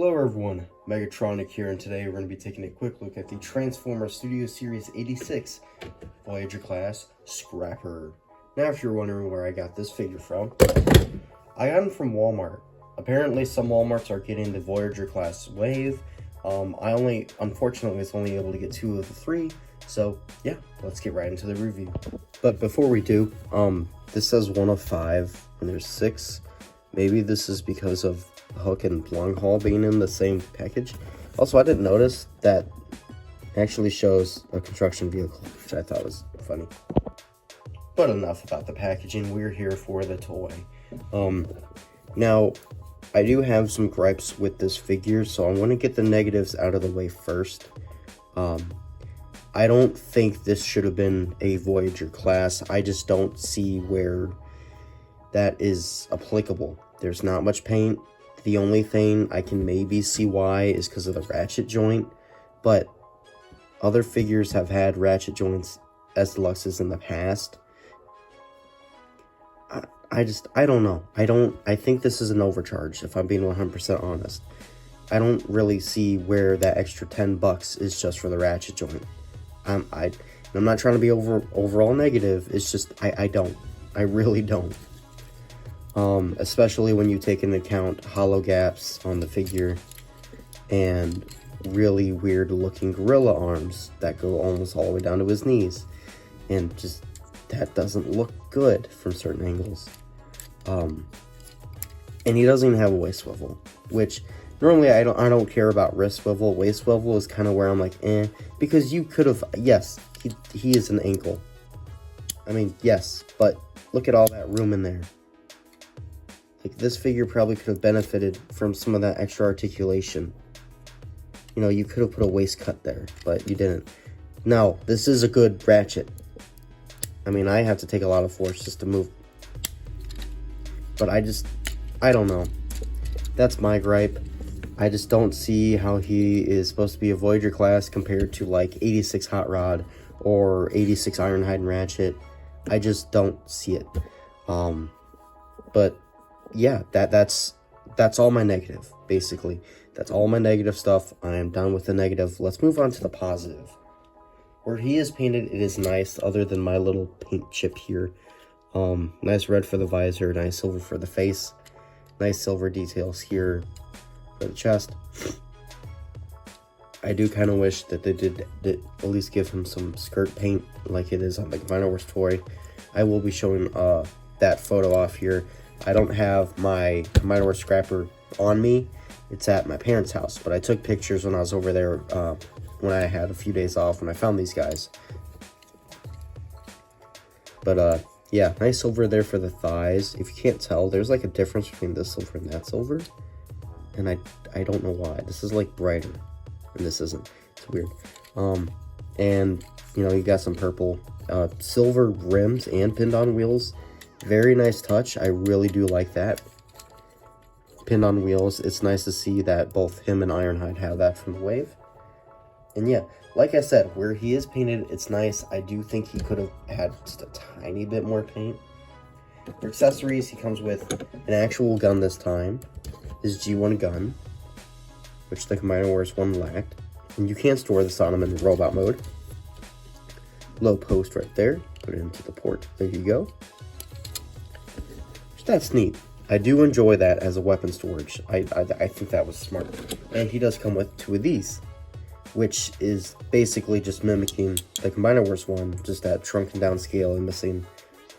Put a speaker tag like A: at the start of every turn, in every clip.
A: Hello everyone, Megatronic here, and today we're going to be taking a quick look at the Transformers Studio Series 86 Voyager class Scrapper. Now if you're wondering where I got this figure from, I got him from Walmart. Apparently some Walmarts are getting the Voyager class wave. Unfortunately was only able to get 2 of the 3, so yeah, let's get right into the review. But before we do, this says 1 of 5 and there's 6. Maybe this is because of Hook and Long Haul being in the same package. Also, I didn't notice that it actually shows a construction vehicle, which I thought was funny. But enough about the packaging. We're here for the toy. Now, I do have some gripes with this figure, so I want to get the negatives out of the way first. I don't think this should have been a Voyager class. I just don't see where that is applicable. There's not much paint. The only thing I can maybe see why is because of the ratchet joint, but other figures have had ratchet joints as deluxes in the past. I don't know. I think this is an overcharge, if I'm being 100% honest. I don't really see where that extra $10 is just for the ratchet joint. I'm not trying to be overall negative. It's just, I really don't. Especially when you take into account hollow gaps on the figure and really weird looking gorilla arms that go almost all the way down to his knees, and just that doesn't look good from certain angles. And he doesn't even have a waist swivel, which normally I don't care about wrist swivel. Waist swivel is kind of where I'm like, because you could have, yes, he is an ankle. I mean, yes, but look at all that room in there. Like, this figure probably could have benefited from some of that extra articulation. You know, you could have put a waist cut there, but you didn't. No, this is a good ratchet. I mean, I have to take a lot of force just to move. But I don't know. That's my gripe. I just don't see how he is supposed to be a Voyager class compared to, like, 86 Hot Rod or 86 Ironhide and Ratchet. I just don't see it. But yeah, that's all my negative, basically. That's all my negative stuff. I am done with the negative. Let's move on to the positive. Where he is painted, it is nice, other than my little paint chip here. Nice red for the visor, nice silver for the face, nice silver details here for the chest. I do kind of wish that they did at least give him some skirt paint like it is on the Combiner Wars toy. I will be showing that photo off here. I don't have my Combiner Wars Scrapper on me. It's at my parents' house, but I took pictures when I was over there when I had a few days off when I found these guys. But yeah, nice silver there for the thighs. If you can't tell, there's like a difference between this silver and that silver. And I don't know why. This is like brighter and this isn't. It's weird. And you know, you got some purple silver rims and pinned on wheels. Very nice touch. I really do like that. Pinned on wheels. It's nice to see that both him and Ironhide have that from the wave. And yeah, like I said, where he is painted, it's nice. I do think he could have had just a tiny bit more paint. For accessories, he comes with an actual gun this time. His G1 gun, which the Combiner Wars 1 lacked. And you can store this on him in robot mode. Low post right there. Put it into the port. There you go. That's neat. I do enjoy that as a weapon storage. I think that was smart. And he does come with 2 of these, which is basically just mimicking the Combiner Wars one, just that shrunken down scale and missing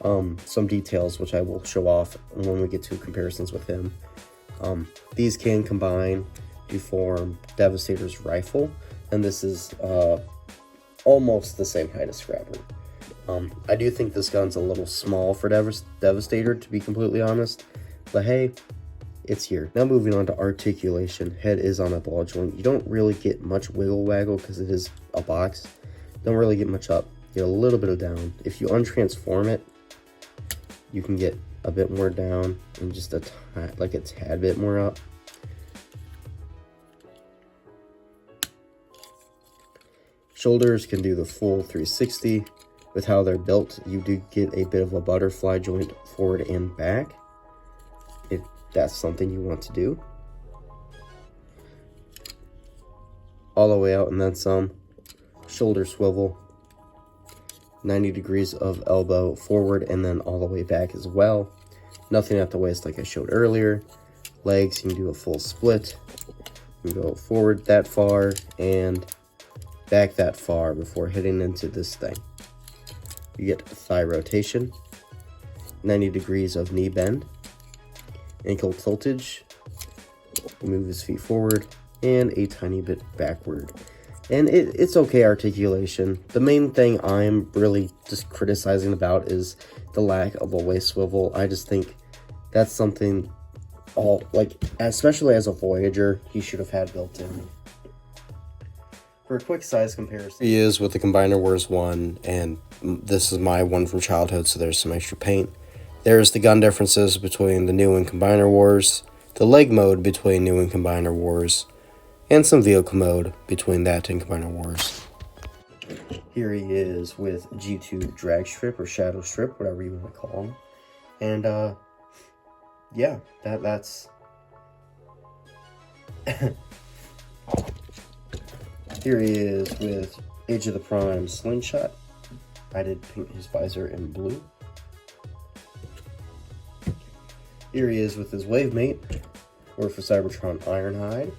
A: some details, which I will show off when we get to comparisons with him. These can combine to form Devastator's rifle, and this is almost the same height as Scrapper. I do think this gun's a little small for Devastator, to be completely honest, but hey, it's here. Now moving on to articulation. Head is on a ball joint. You don't really get much wiggle waggle because it is a box. Don't really get much up. You get a little bit of down. If you untransform it, you can get a bit more down and just a tad bit more up. Shoulders can do the full 360. With how they're built, you do get a bit of a butterfly joint forward and back, if that's something you want to do. and then some. Shoulder swivel, 90 degrees of elbow forward and then all the way back as well. Nothing at the waist like I showed earlier. Legs, you can do a full split. You can go forward that far and back that far before hitting into this thing. You get thigh rotation, 90 degrees of knee bend, ankle tiltage, move his feet forward, and a tiny bit backward. And it's okay articulation. The main thing I'm really just criticizing about is the lack of a waist swivel. I just think that's something, especially as a Voyager, he should have had built in. For a quick size comparison, he is with the Combiner Wars 1, and this is my one from childhood, so there's some extra paint. There's the gun differences between the new and Combiner Wars, the leg mode between new and Combiner Wars, and some vehicle mode between that and Combiner Wars. Here he is with G2 drag strip or shadow strip, whatever you want to call him. And yeah, that's here he is with Age of the Prime slingshot. I did paint his visor in blue. Here he is with his wave mate, or for Cybertron Ironhide.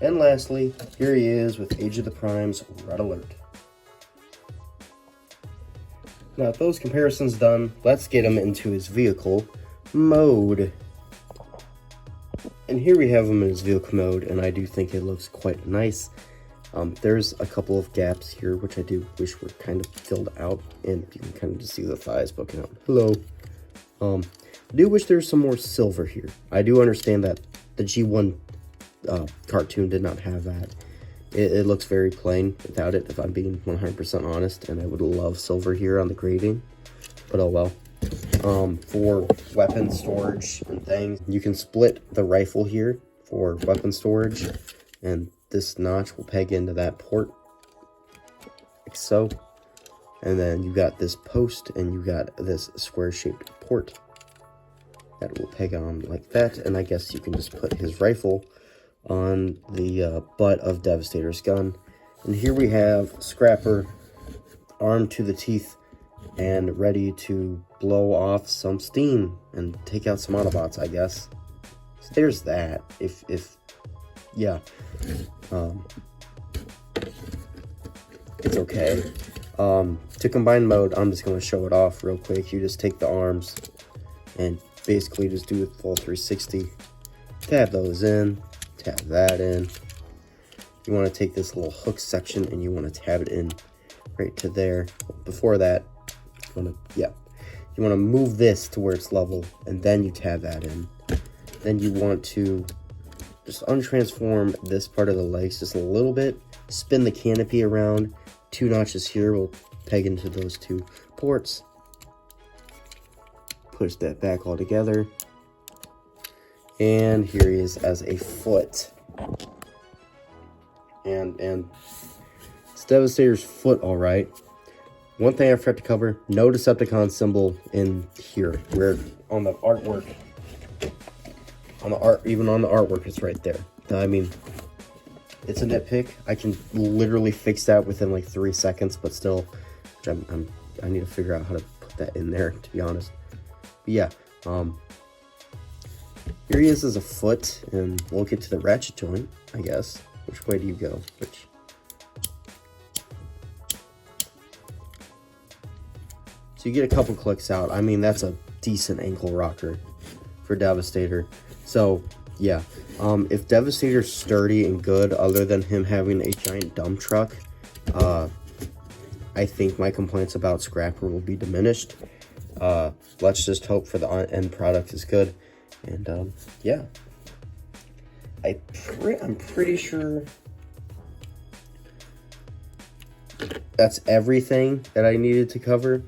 A: And lastly, here he is with Age of the Prime's Red Alert. Now, with those comparisons done, let's get him into his vehicle mode. And here we have him in his vehicle mode, and I do think it looks quite nice. There's a couple of gaps here, which I do wish were kind of filled out, and you can kind of just see the thighs poking out. Hello. I do wish there's some more silver here. I do understand that the G1 cartoon did not have that. It looks very plain without it, if I'm being 100% honest, and I would love silver here on the grading, but oh well. For weapon storage and things, you can split the rifle here for weapon storage, and this notch will peg into that port, like so. And then you got this post, and you got this square-shaped port that will peg on like that, and I guess you can just put his rifle on the butt of Devastator's gun. And here we have Scrapper, armed to the teeth and ready to blow off some steam and take out some Autobots, I guess. So there's that. Yeah. It's okay. To combine mode, I'm just going to show it off real quick. You just take the arms and basically just do a full 360. Tab those in. Tab that in. You want to take this little hook section and you want to tab it in right to there. Before that, you want to move this to where it's level, and then you tab that in. Then you want to just untransform this part of the legs just a little bit. Spin the canopy around. 2 notches here will peg into those 2 ports. Push that back all together. And here he is as a foot. And it's Devastator's foot, alright. One thing I forgot to cover, no Decepticon symbol in here. Where on the artwork, even on the artwork, it's right there. I mean, it's a nitpick. I can literally fix that within like 3 seconds, but still, I need to figure out how to put that in there, to be honest. But yeah, here he is as a foot, and we'll get to the ratchet joint, I guess. Which way do you go? Which? So you get a couple clicks out. I mean, that's a decent ankle rocker for Devastator. So, yeah. If Devastator's sturdy and good, other than him having a giant dump truck, I think my complaints about Scrapper will be diminished. Let's just hope for the end product is good. And, yeah. I'm pretty sure that's everything that I needed to cover.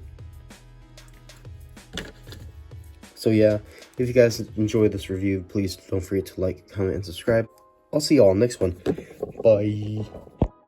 A: So yeah, if you guys enjoyed this review, please don't forget to like, comment, and subscribe. I'll see y'all next one. Bye.